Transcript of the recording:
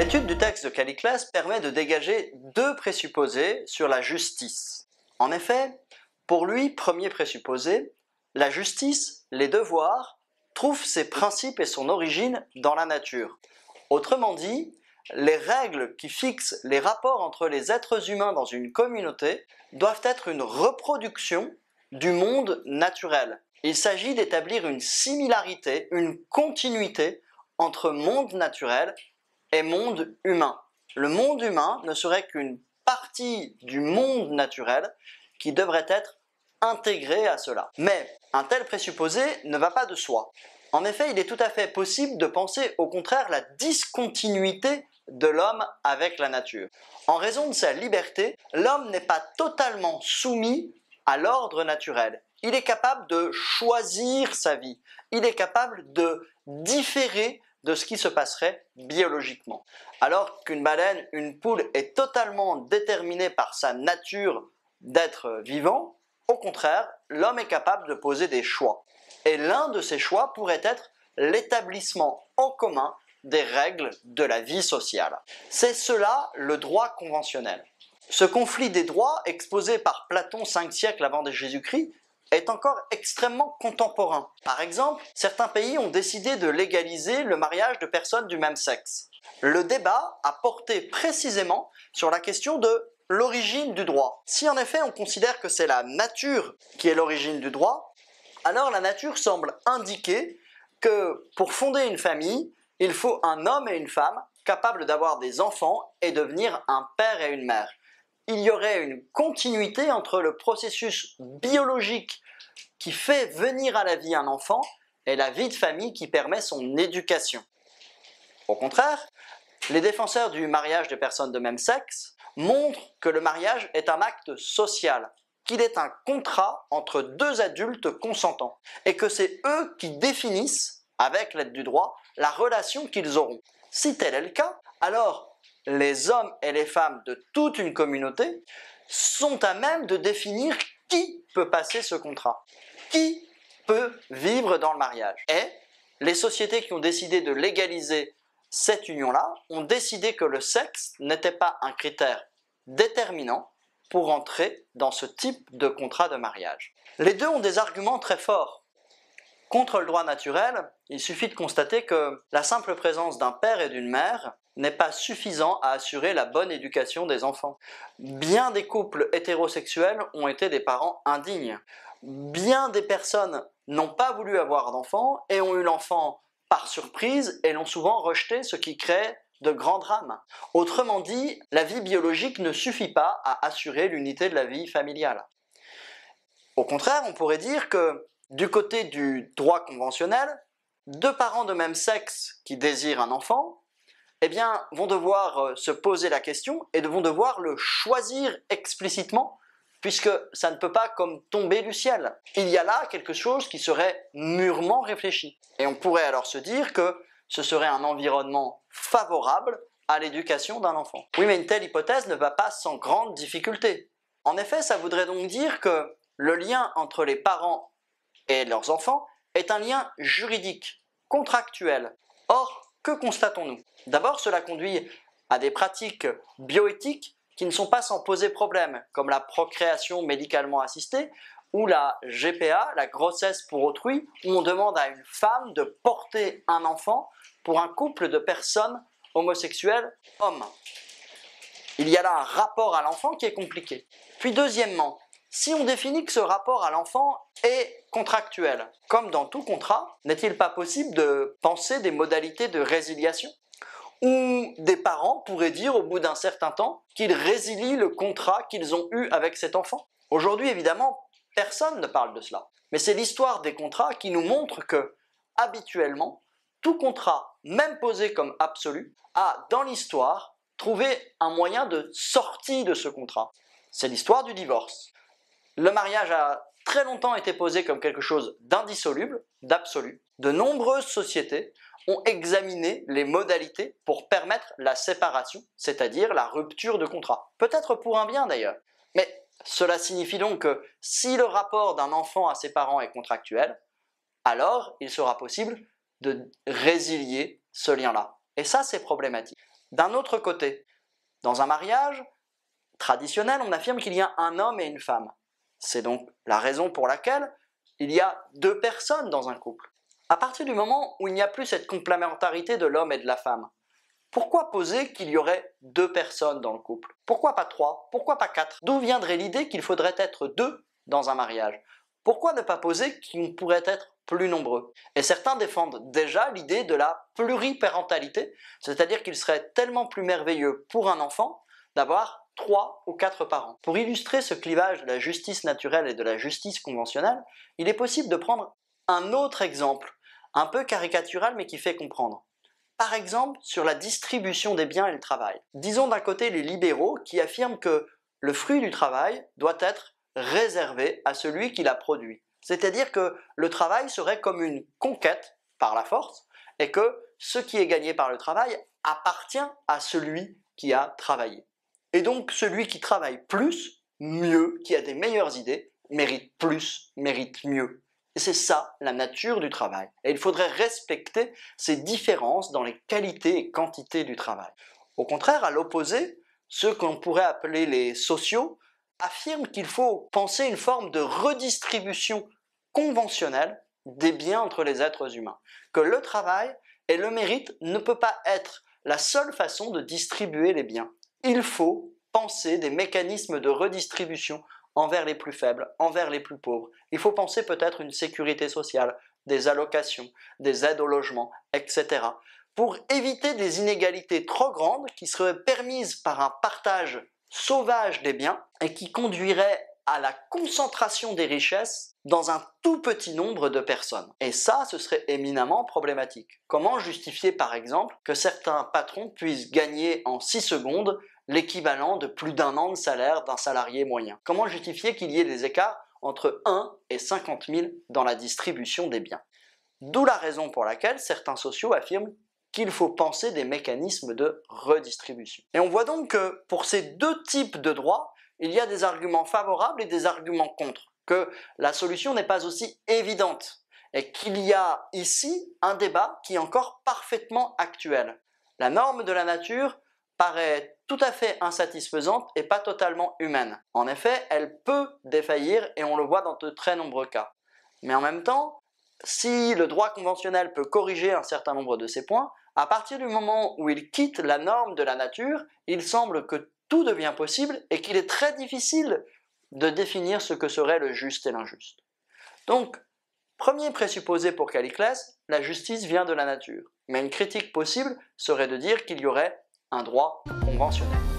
L'étude du texte de Calliclès permet de dégager deux présupposés sur la justice. En effet, pour lui, premier présupposé, la justice, les devoirs, trouve ses principes et son origine dans la nature. Autrement dit, les règles qui fixent les rapports entre les êtres humains dans une communauté doivent être une reproduction du monde naturel. Il s'agit d'établir une similarité, une continuité entre monde naturel et monde humain. Le monde humain ne serait qu'une partie du monde naturel qui devrait être intégrée à cela. Mais un tel présupposé ne va pas de soi. En effet, il est tout à fait possible de penser au contraire la discontinuité de l'homme avec la nature. En raison de sa liberté, l'homme n'est pas totalement soumis à l'ordre naturel. Il est capable de choisir sa vie. Il est capable de différer de ce qui se passerait biologiquement. Alors qu'une baleine, une poule est totalement déterminée par sa nature d'être vivant, au contraire, l'homme est capable de poser des choix. Et l'un de ces choix pourrait être l'établissement en commun des règles de la vie sociale. C'est cela le droit conventionnel. Ce conflit des droits, exposé par Platon 5 siècles avant Jésus-Christ, est encore extrêmement contemporain. Par exemple, certains pays ont décidé de légaliser le mariage de personnes du même sexe. Le débat a porté précisément sur la question de l'origine du droit. Si en effet on considère que c'est la nature qui est l'origine du droit, alors la nature semble indiquer que pour fonder une famille, il faut un homme et une femme capables d'avoir des enfants et devenir un père et une mère. Il y aurait une continuité entre le processus biologique qui fait venir à la vie un enfant et la vie de famille qui permet son éducation. Au contraire, les défenseurs du mariage de personnes de même sexe montrent que le mariage est un acte social, qu'il est un contrat entre deux adultes consentants, et que c'est eux qui définissent, avec l'aide du droit, la relation qu'ils auront. Si tel est le cas, alors les hommes et les femmes de toute une communauté sont à même de définir qui peut passer ce contrat, qui peut vivre dans le mariage. Et les sociétés qui ont décidé de légaliser cette union-là ont décidé que le sexe n'était pas un critère déterminant pour entrer dans ce type de contrat de mariage. Les deux ont des arguments très forts. Contre le droit naturel, il suffit de constater que la simple présence d'un père et d'une mère n'est pas suffisant à assurer la bonne éducation des enfants. Bien des couples hétérosexuels ont été des parents indignes. Bien des personnes n'ont pas voulu avoir d'enfants et ont eu l'enfant par surprise et l'ont souvent rejeté, ce qui crée de grands drames. Autrement dit, la vie biologique ne suffit pas à assurer l'unité de la vie familiale. Au contraire, on pourrait dire que du côté du droit conventionnel, deux parents de même sexe qui désirent un enfant, vont devoir se poser la question et vont devoir le choisir explicitement, puisque ça ne peut pas comme tomber du ciel. Il y a là quelque chose qui serait mûrement réfléchi. Et on pourrait alors se dire que ce serait un environnement favorable à l'éducation d'un enfant. Oui, mais une telle hypothèse ne va pas sans grande difficulté. En effet, ça voudrait donc dire que le lien entre les parents et leurs enfants est un lien juridique, contractuel. Or, que constatons-nous? D'abord, cela conduit à des pratiques bioéthiques qui ne sont pas sans poser problème, comme la procréation médicalement assistée ou la GPA, la grossesse pour autrui, où on demande à une femme de porter un enfant pour un couple de personnes homosexuelles hommes. Il y a là un rapport à l'enfant qui est compliqué. Puis deuxièmement, si on définit que ce rapport à l'enfant est contractuel, comme dans tout contrat, n'est-il pas possible de penser des modalités de résiliation? Ou des parents pourraient dire au bout d'un certain temps qu'ils résilient le contrat qu'ils ont eu avec cet enfant. Aujourd'hui, évidemment, personne ne parle de cela. Mais c'est l'histoire des contrats qui nous montre que, habituellement, tout contrat, même posé comme absolu, a, dans l'histoire, trouvé un moyen de sortie de ce contrat. C'est l'histoire du divorce. Le mariage a très longtemps été posé comme quelque chose d'indissoluble, d'absolu. De nombreuses sociétés ont examiné les modalités pour permettre la séparation, c'est-à-dire la rupture de contrat. Peut-être pour un bien d'ailleurs. Mais cela signifie donc que si le rapport d'un enfant à ses parents est contractuel, alors il sera possible de résilier ce lien-là. Et ça, c'est problématique. D'un autre côté, dans un mariage traditionnel, on affirme qu'il y a un homme et une femme. C'est donc la raison pour laquelle il y a deux personnes dans un couple. À partir du moment où il n'y a plus cette complémentarité de l'homme et de la femme, pourquoi poser qu'il y aurait deux personnes dans le couple? Pourquoi pas trois? Pourquoi pas quatre? D'où viendrait l'idée qu'il faudrait être deux dans un mariage? Pourquoi ne pas poser qu'on pourrait être plus nombreux? Et certains défendent déjà l'idée de la pluriparentalité, c'est-à-dire qu'il serait tellement plus merveilleux pour un enfant d'avoir 3 ou 4 parents. Pour illustrer ce clivage de la justice naturelle et de la justice conventionnelle, il est possible de prendre un autre exemple, un peu caricatural mais qui fait comprendre. Par exemple, sur la distribution des biens et le travail. Disons d'un côté les libéraux qui affirment que le fruit du travail doit être réservé à celui qui l'a produit. C'est-à-dire que le travail serait comme une conquête par la force et que ce qui est gagné par le travail appartient à celui qui a travaillé. Et donc celui qui travaille plus, mieux, qui a des meilleures idées, mérite plus, mérite mieux. Et c'est ça la nature du travail. Et il faudrait respecter ces différences dans les qualités et quantités du travail. Au contraire, à l'opposé, ceux qu'on pourrait appeler les sociaux affirment qu'il faut penser une forme de redistribution conventionnelle des biens entre les êtres humains. Que le travail et le mérite ne peut pas être la seule façon de distribuer les biens. Il faut penser des mécanismes de redistribution envers les plus faibles, envers les plus pauvres. Il faut penser peut-être une sécurité sociale, des allocations, des aides au logement, etc. pour éviter des inégalités trop grandes qui seraient permises par un partage sauvage des biens et qui conduiraient à la concentration des richesses dans un tout petit nombre de personnes. Et ça, ce serait éminemment problématique. Comment justifier par exemple que certains patrons puissent gagner en 6 secondes l'équivalent de plus d'un an de salaire d'un salarié moyen? Comment justifier qu'il y ait des écarts entre 1 et 50 000 dans la distribution des biens? D'où la raison pour laquelle certains sociaux affirment qu'il faut penser des mécanismes de redistribution. Et on voit donc que pour ces deux types de droits, il y a des arguments favorables et des arguments contre, que la solution n'est pas aussi évidente, et qu'il y a ici un débat qui est encore parfaitement actuel. La norme de la nature paraît tout à fait insatisfaisante et pas totalement humaine. En effet, elle peut défaillir et on le voit dans de très nombreux cas. Mais en même temps, si le droit conventionnel peut corriger un certain nombre de ces points, à partir du moment où il quitte la norme de la nature, il semble que tout devient possible et qu'il est très difficile de définir ce que serait le juste et l'injuste. Donc, premier présupposé pour Caliclès, la justice vient de la nature. Mais une critique possible serait de dire qu'il y aurait un droit conventionnel.